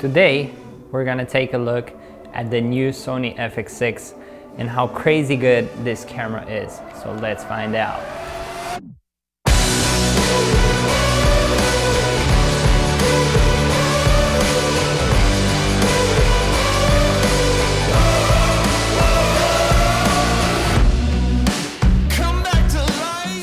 Today, we're gonna take a look at the new Sony FX6 and how crazy good this camera is. So let's find out.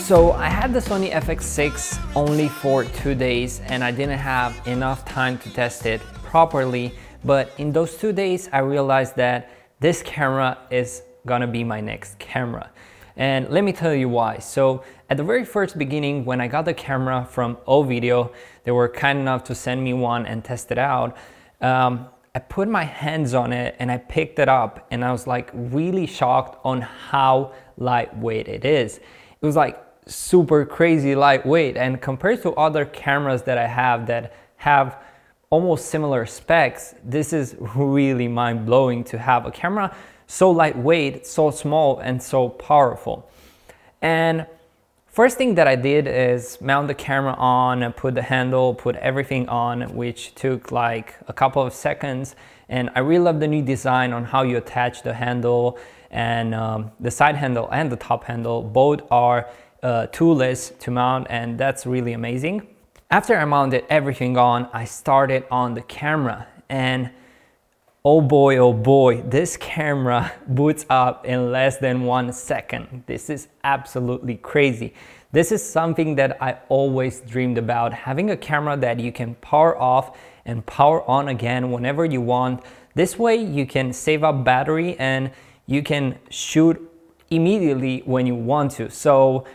So I had the Sony FX6 only for 2 days and I didn't have enough time to test it properly, but in those 2 days I realized that this camera is gonna be my next camera. And let me tell you why. So at the very first beginning, when I got the camera from O-Video, they were kind enough to send me one and test it out. I put my hands on it and I picked it up and I was like really shocked on how lightweight it is. It was like super crazy lightweight, and compared to other cameras that I have that have almost similar specs, this is really mind-blowing to have a camera so lightweight, so small, and so powerful. And first thing that I did is mount the camera on and put the handle, put everything on, which took like a couple of seconds. And I really love the new design on how you attach the handle, and the side handle and the top handle both are toolless to mount, and that's really amazing. After I mounted everything on, I started on the camera, and oh boy, this camera boots up in less than 1 second. This is absolutely crazy. This is something that I always dreamed about, having a camera that you can power off and power on again whenever you want. This way you can save up battery and you can shoot immediately when you want to. So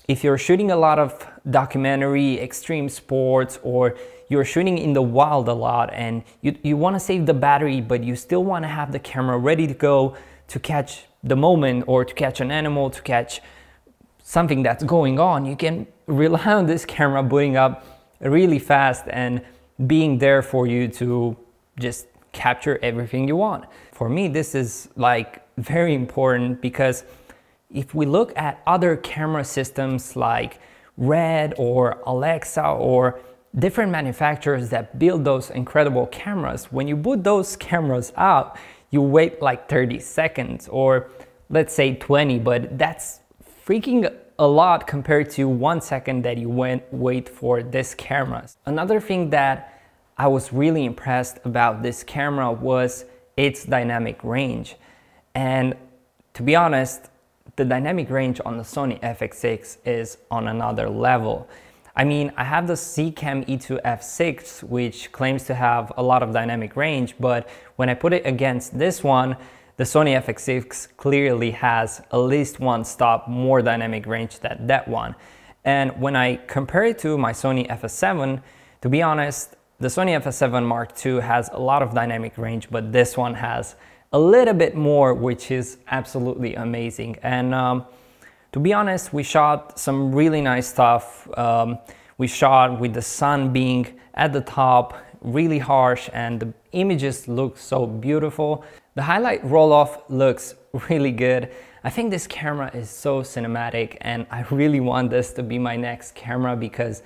if you're shooting a lot of documentary, extreme sports, or you're shooting in the wild a lot and you want to save the battery, but you still want to have the camera ready to go to catch the moment, or to catch an animal, to catch something that's going on, you can rely on this camera booting up really fast and being there for you to just capture everything you want. For me, this is like very important, because if we look at other camera systems like Red or Alexa or different manufacturers that build those incredible cameras, when you boot those cameras up, you wait like 30 seconds or let's say 20, but that's freaking a lot compared to 1 second that you wait for this camera. Another thing that I was really impressed about this camera was its dynamic range. And to be honest, the dynamic range on the Sony FX6 is on another level. I mean, I have the Zcam E2 F6, which claims to have a lot of dynamic range, but when I put it against this one, the Sony FX6 clearly has at least 1 stop more dynamic range than that one. And when I compare it to my Sony FS7, to be honest, the Sony FS7 Mark II has a lot of dynamic range, but this one has a little bit more, which is absolutely amazing. And to be honest, we shot some really nice stuff. We shot with the sun being at the top, really harsh, and the images look so beautiful. The highlight roll-off looks really good. I think this camera is so cinematic, and I really want this to be my next camera because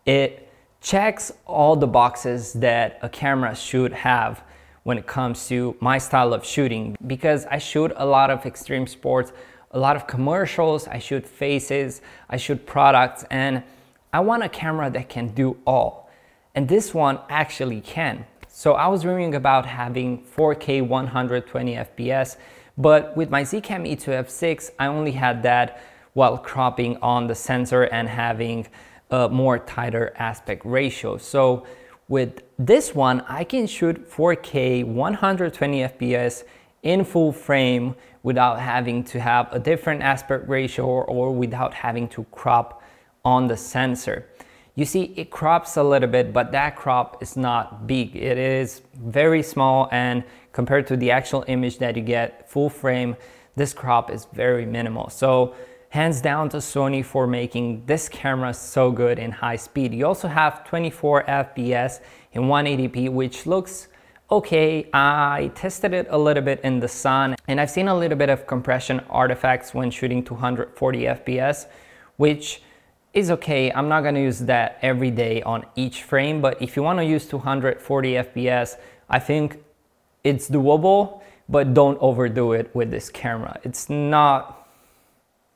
it checks all the boxes that a camera should have when it comes to my style of shooting, because I shoot a lot of extreme sports, a lot of commercials, I shoot faces, I shoot products, and I want a camera that can do all. And this one actually can. So I was dreaming about having 4K 120 FPS, but with my Zcam E2 F6, I only had that while cropping on the sensor and having a more tighter aspect ratio. So with this one, I can shoot 4K 120 FPS in full frame without having to have a different aspect ratio or without having to crop on the sensor. You see, it crops a little bit, but that crop is not big. It is very small, and compared to the actual image that you get full frame, this crop is very minimal. So hands down to Sony for making this camera so good in high speed. You also have 24 FPS in 180p, which looks okay. I tested it a little bit in the sun, and I've seen a little bit of compression artifacts when shooting 240 FPS, which is okay. I'm not gonna use that every day on each frame, but if you wanna use 240 FPS, I think it's doable, but don't overdo it with this camera. It's not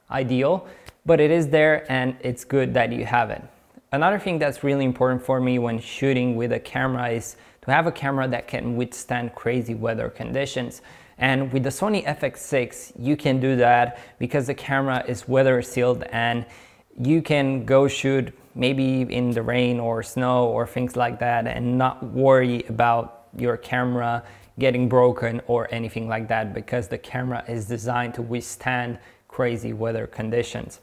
ideal, but it is there and it's good that you have it. Another thing that's really important for me when shooting with a camera is to have a camera that can withstand crazy weather conditions. And with the Sony FX6, you can do that because the camera is weather sealed and you can go shoot maybe in the rain or snow or things like that and not worry about your camera getting broken or anything like that, because the camera is designed to withstand crazy weather conditions.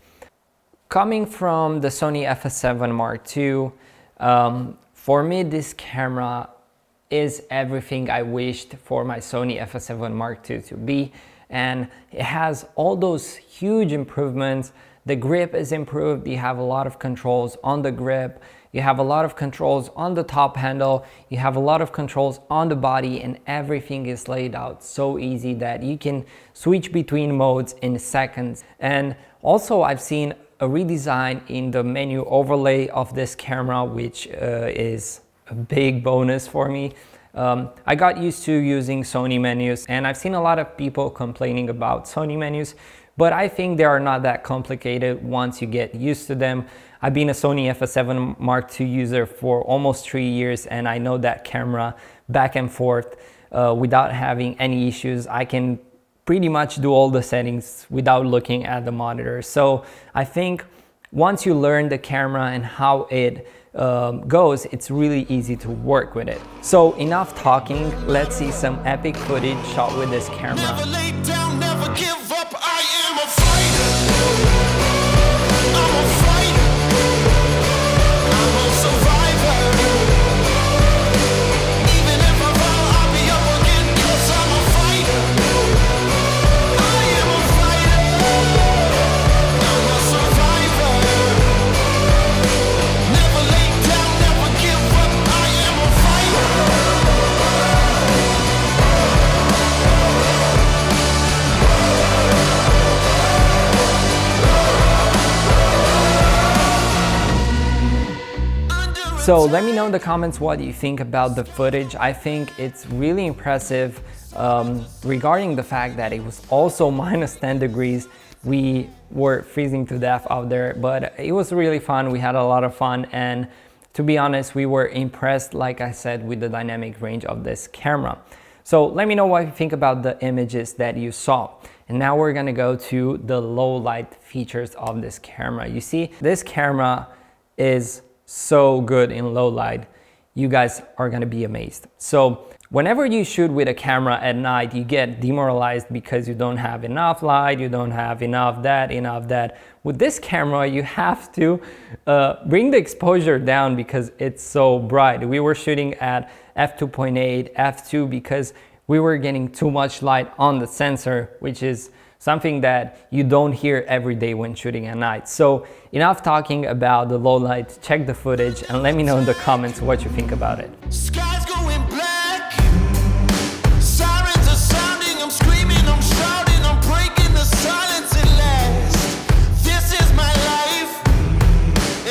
Coming from the Sony FX7 Mark II, for me this camera is everything I wished for my Sony FX7 Mark II to be, and it has all those huge improvements. The grip is improved, you have a lot of controls on the grip, you have a lot of controls on the top handle, you have a lot of controls on the body, and everything is laid out so easy that you can switch between modes in seconds. And also I've seen a redesign in the menu overlay of this camera, which is a big bonus for me. I got used to using Sony menus, and I've seen a lot of people complaining about Sony menus, but I think they are not that complicated once you get used to them. I've been a Sony FX7 Mark II user for almost 3 years, and I know that camera back and forth without having any issues. I can pretty much do all the settings without looking at the monitor. So I think once you learn the camera and how it goes, it's really easy to work with it. So enough talking, let's see some epic footage shot with this camera. Never lay down, never give up, I am a fighter. I'm a fighter. I'm a survivor. Even if I fall, I'll be up again, 'cause I'm a fighter. I am a fighter. I'm a survivor. Never lay down, never give up, I am a fighter. So let me know in the comments what you think about the footage. I think it's really impressive regarding the fact that it was also minus 10 degrees. We were freezing to death out there, but it was really fun. We had a lot of fun, and to be honest, we were impressed, like I said, with the dynamic range of this camera. So let me know what you think about the images that you saw. And now we're gonna go to the low light features of this camera. You see, this camera is so good in low light. You guys are gonna be amazed. So whenever you shoot with a camera at night, you get demoralized because you don't have enough light, you don't have enough that. With this camera, you have to bring the exposure down because it's so bright. We were shooting at f2.8, f2 because we were getting too much light on the sensor, which is something that you don't hear every day when shooting at night. So enough talking about the low light. Check the footage and let me know in the comments what you think about it. Sky's going black. Sirens are sounding. I'm screaming, I'm shouting, I'm breaking the silence at last. This is my life,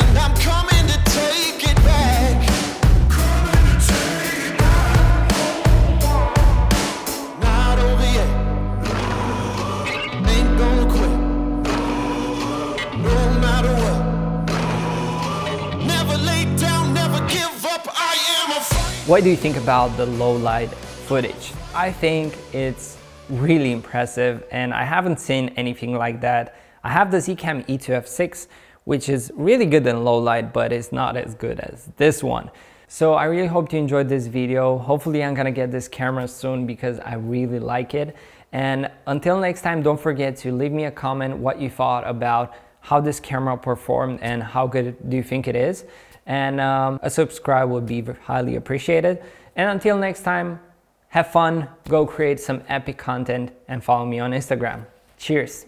and I'm coming to take it back. Coming to take it back. Not over yet. Ain't gonna quit. No matter what. Never lay down, never give up. I am a fighter. What do you think about the low light footage? I think it's really impressive, and I haven't seen anything like that. I have the Zcam E2 F6, which is really good in low light, but it's not as good as this one. So I really hope you enjoyed this video. Hopefully I'm gonna get this camera soon because I really like it. And until next time, don't forget to leave me a comment what you thought about how this camera performed and how good do you think it is. And a subscribe would be highly appreciated. And until next time, have fun, go create some epic content, and follow me on Instagram. Cheers.